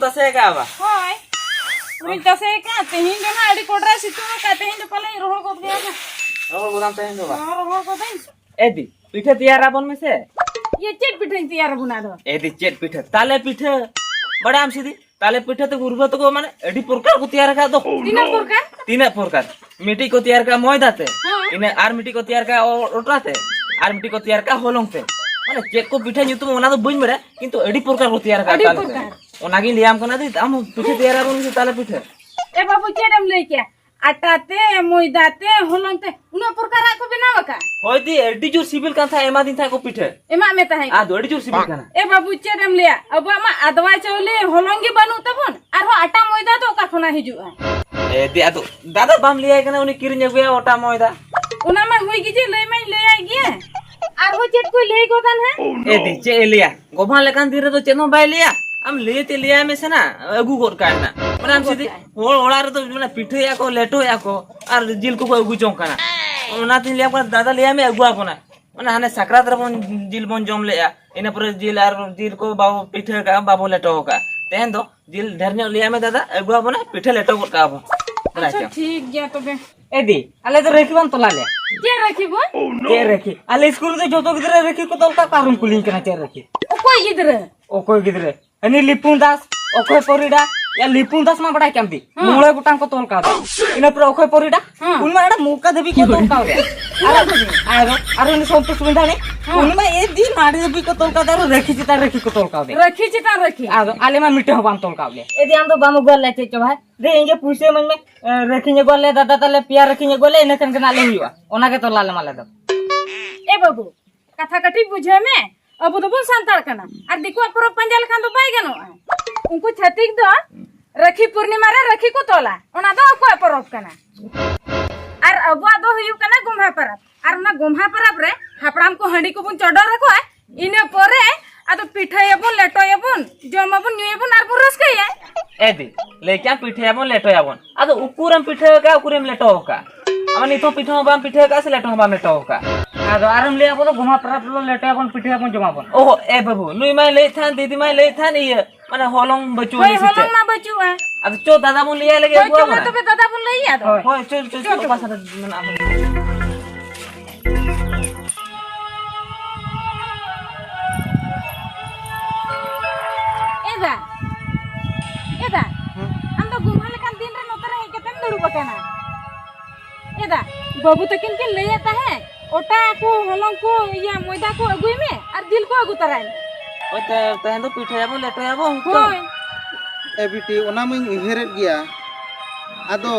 तसे का बा होय उरी तसे का तेहिन जो ना अडी कोडरा सितु का तेहिन जो पले रोह को गया ना रोह गोदाम तहेन दो बा रोह को देन एदी पिठे तैयार आबन में से ये चेट पिठन तैयार बुना दो एदी चेट पिठे ताले पिठे बड़ा आम सीधी ताले पिठे तो गुरबा तो को माने एडी प्रकार को तैयार का दो तीन प्रकार मिट्टी को तैयार का मैदा ते इने आर मिट्टी को तैयार का ओटा ते आर मिट्टी को तैयार का होलोंग ते माने चेक को पिठे ᱧᱩᱛᱩᱢ ओना दो बइन बड़े किंतु एडी प्रकार को तैयार का ताले ओना गी लियाम कना दी हम पिठे तैयार आबन से ताले पिठे ए बाबू चेडम ले के आटा ते मैदा ते होलोंग ते उना प्रकार को बनावा का होय दी एडी जोर सिबिल का था एमा दिन था को पिठे एमा में ता है आ दो एडी जोर सिबिल का ए बाबू चेडम ले अब मा अदवा चौले होलोंगी बनु तबन आर हो आटा मैदा तो का खना हिजुआ ए दे आदो दादा बाम लिया कना उनी किरिन अगुया ओटा मैदा उना मा होई गी जे ले मैं ले आई गे आर हो चेट कोई ले गोदन है ए दी चे लिया गोभा लेकान धीरे तो चेनो बाय लिया हम लेते लिया में से ना अगु गोर का ना माने हम सीधी होल ओला रे तो माने पिठे या को लेटो या को आर जिल को अगु जों कना ओना दिन लिया पर दादा लिया में अगुआ कोना माने हाने सकरात रे बन जिल बन जम लेया इने पर जिल आर जिल को बाबू पिठे का बाबू लेटो का तेन दो जिल ढेरने लिया में दादा अगुआ बना पिठे लेटो का अब अच्छा ठीक गया तबे एदी अले तो रेखिबन तोला ले के रखिबो के रेखी अले स्कूल तो जोतो गिदरे रेखी को तोलका कारुन कुलिन कना चे रेखी ओ कोई गिदरे अनि लिपुन दास ओखय परिडा या लिपुन दास मा बडा केमती मुळे गुटान को तोलका दे इने पर ओखय परिडा उन मा एडा मुका देबी को तोलका दे अरे उन सब तो सुविधा ने उन मा ए दी माडी देबी को तोलका दे रेखी चिता रेखी को तोलका दे रखी आले मा मिटे हबान तोलका दे ए दी हम तो बामु गोल लेते छ भाई दे इंगे पुसे मन में रेखी ने गोले दादा तले पिया रेखी ने गोले इने कन कना ले हुआ ओना के तोला ले माले दो ए बाबू कथा कठी बुझे में अब तो बोल संताल कना और देखो पर पंजाल खान तो पाई गनो उनको छतिक दो रखी पूर्णिमा रे रखी को तोला ओना दो को परब कना और अब दो हुयु कना गुम्हा परब और ना गुम्हा परब रे हापड़ाम को हंडी को बुन चडो रखो इने परे आदो पिठायबन लेटोयबन जमबन न्युयबन आर बुरस के एदी लेक्या पिठायबन लेटोयबन आदो उकुरम पिठा का उकुरम लेटो का अमन इतो पिठा बाम पिठा का से लेटो बाम लेटो का आदो आरम ले आबो गुम्हा परब लो लेटोयबन पिठायबन जमाबन ओहो ए बाबू नुई माय ले थान दीदी माय ले थान ये माने होलोंग बचु ले सिते होलोंग मा बचु है अब चो दादा बुन लिया लगे गो तो बे दादा बुन लइया दो होय चल चल चल पास मन आबन एदा हम तो गुम्हा लेकान दिन रे नोतर है केतन दड़ू बकना एदा बाबू तकिन के ले आता है ओटा को होलोंग को या मैदा को अगुई में और दिल को अगु तराय ओय तहन तो पिठायबन लेटोयबन होय ए बिटी ओना मई उहेरेत गया आदो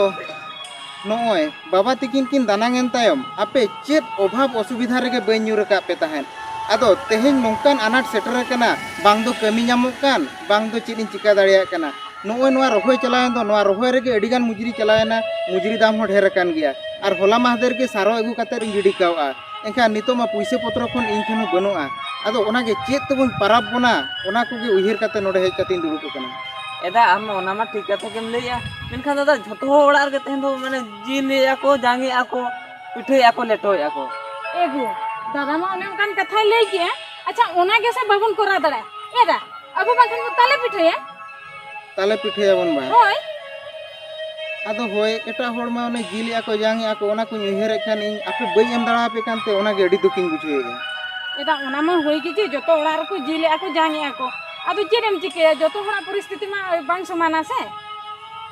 नोय बाबा तकिन किन दानांगन तायम आपे चेत अभाव असुविधा रे बई न्यूर का पे तहन आदो तेहेन नोंकान अनाट सेटर कना बांग दो कमी नामक कान बांग दो चेदिन चिका दाड़िया कना नोय नोआ रोहय चलायन दो नोआ रोहय रे अडिगान मुजरी चलायना मुजरी दाम हो ढेर कान गया और होला माहदेर के सारो अगु काते रे गिडी कावा एनका नितो मा पैसे पत्र खन इन ठन बनुआ आदो ओना गे चेत तबन पाराब बना ओना को गे उहिर काते नोडे हेज काते दुड़ुक कना एदा हम ओना मा ठीक कथा केम लेया मेनखा दादा झतो ओड़ार के तहन दो माने जिल याको जांगी आको पिठे याको लेटो याको एगो दादा मा ओने कान कथा ले के अच्छा ओना के से बाबुन कोरा दड़ा एदा अब बाखन ताले पिठे ताले पिठायबन बा होय आदो होय एटा होड़ मा ओने जिल याको जांगी आको ओना को उहिर खान इन आपे बई एम दाड़ा पे कानते ओना गे अडी दुकिन बुझेगा एदा ओना मा होय के जो तो ओड़ार को जिल याको जांगी आको आदो चेरेम चिके जो तो हना परिस्थिति मा बांग समाना से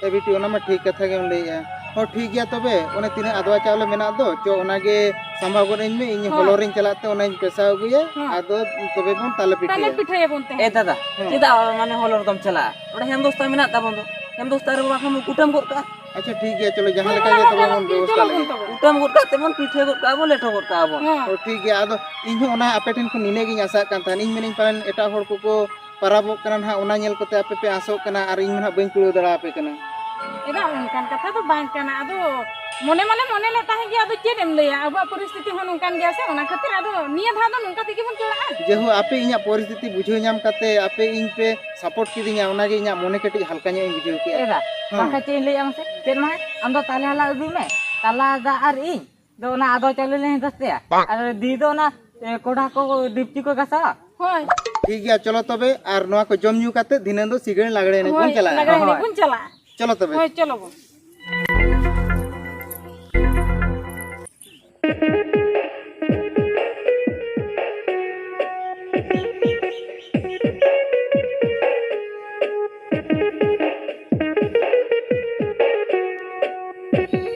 ए बिटी ओना मा ठीक कथा गेम लेया हो ठीक गया तबे ओने तिने आदवा चावले मेना दो चो ओना गे संभाव गोन इन में इन होलोरिन चलाते ओना इन पैसा गए आदो तबे बन ताले पिठे बनते ए दादा चिदा माने होलोर दम चला ओडे हम दोस्ता मेना ताबन दो हम दोस्ता रे बाखम कुटम गोर का अच्छा ठीक है चलो जहां लेका गे तबे बन व्यवस्था ले कुटम गोर का तेमन पिठे गोर का बो लेटो गोर का बो तो ठीक है आदो इन ओना अपेटेन को निने गे आशा कान था इन मेनिन पालन एटा होड़ को paraboh kana ha una nyel kote ape pe asok kana ar ing ha bain kulo dara ape kana eda unkan katha to bang kana ado mone le tahe gi ado chedem leya aba परिस्थिति hon unkan gya se ona khatir ado niya dha do nunka tiki bon chola jehu ape inya परिस्थिति बुझो nyam kate ape ing pe support kidinya ona ge inya mone keti halka nya ing buझो ke eda bangka chen le yang se chen ma am do tale hala ubi me tala da ar ing do na ado chale le daste ar di do na koda ko dipti ko gasa होय ठीक गया चलो तबे और नोआ को जम new काते दिने दो सिगरेट लागड़े ने कोन चला लगड़े ने कुन चला चलो तबे होय चलो बो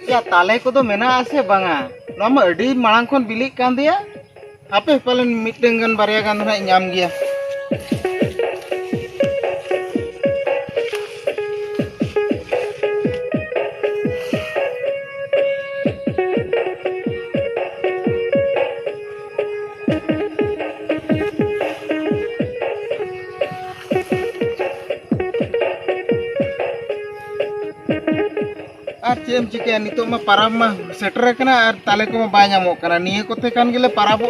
या ताले को तो मेना आसे बांगा नोआ मा अडी मांग खन बिलिक कान दिया आपे पालन मिटeng गन बारिया गान ना ñam गया আর চেম চিকে নিতো মা পারাব মা সেটার কানা আর তালে কো মা বাই ñamok কানা নিয়ে কোতে কান গেলে পারাবো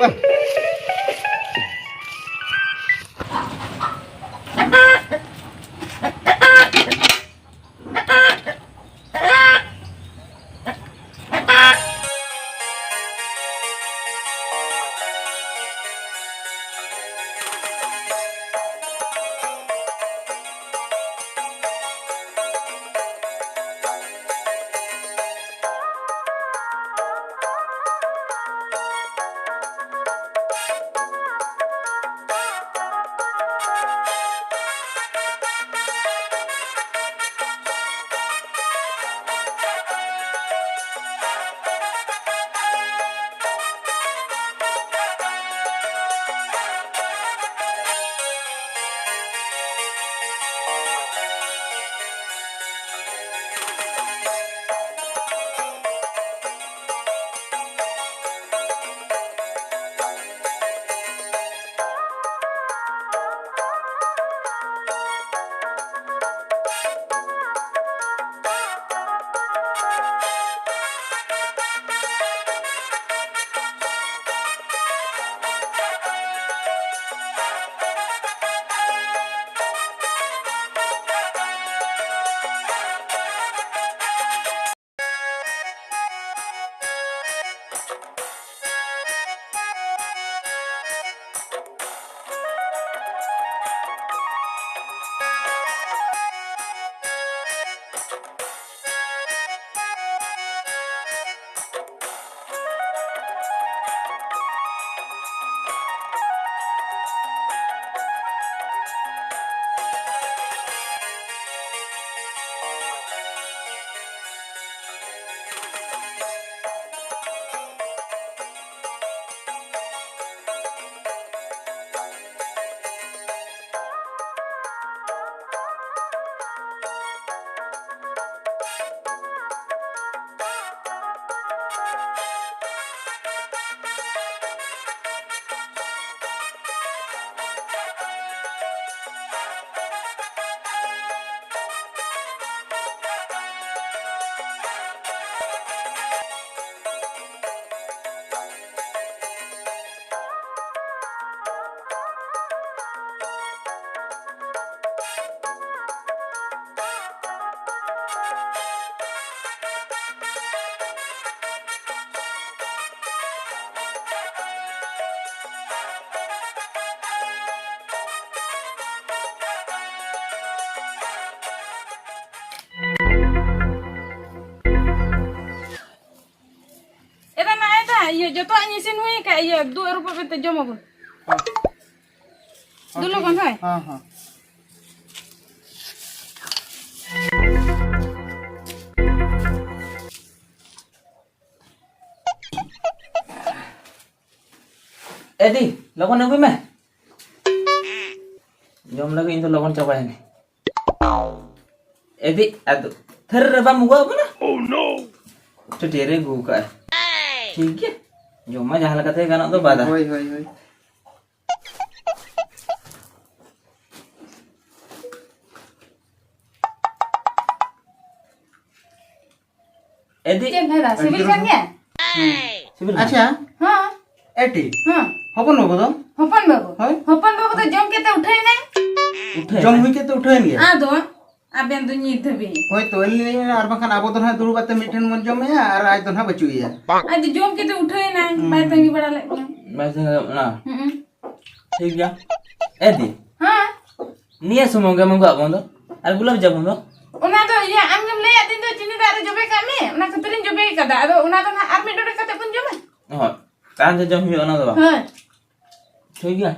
iya joto nyisin hui ka iya 2 rupiah bete jom abun. Dulu kan hai? हाँ हाँ Edi, lakukan apa mah? Jom lagi itu lakukan coba ini. Edi, aduh, terba muka apa na? Oh no. Itu dia guka. ठीक है जो मैं जहाँ लगाते हैं गाना तो बाधा होय होय होय एदी क्या है सिविल कर गया सिविल अच्छा हाँ एटी हाँ हपन बाबू तो हपन बाबू होय हपन बाबू तो जम के तो उठाई नहीं उठे जम हुई के तो उठाइन गया आ दो अबेन तो नी थबी होय तो एली और बखान आबो तो ना दुरुबाते मिठन मन जमे और आज तो ना बचुइया आज जम के तो उठाई नहीं बाय तंगी बड़ा ले मैं ना ठीक है Edi, हाँ niya sumonga mongga bondo. Ar gulab jamun do. ona do iya am ngam le adin do chini da jobe kami ona khatrin jobe kada ado ona do na ar mi do kate pun jome Oh, kan jam hi ona do. हाँ Thoi gya.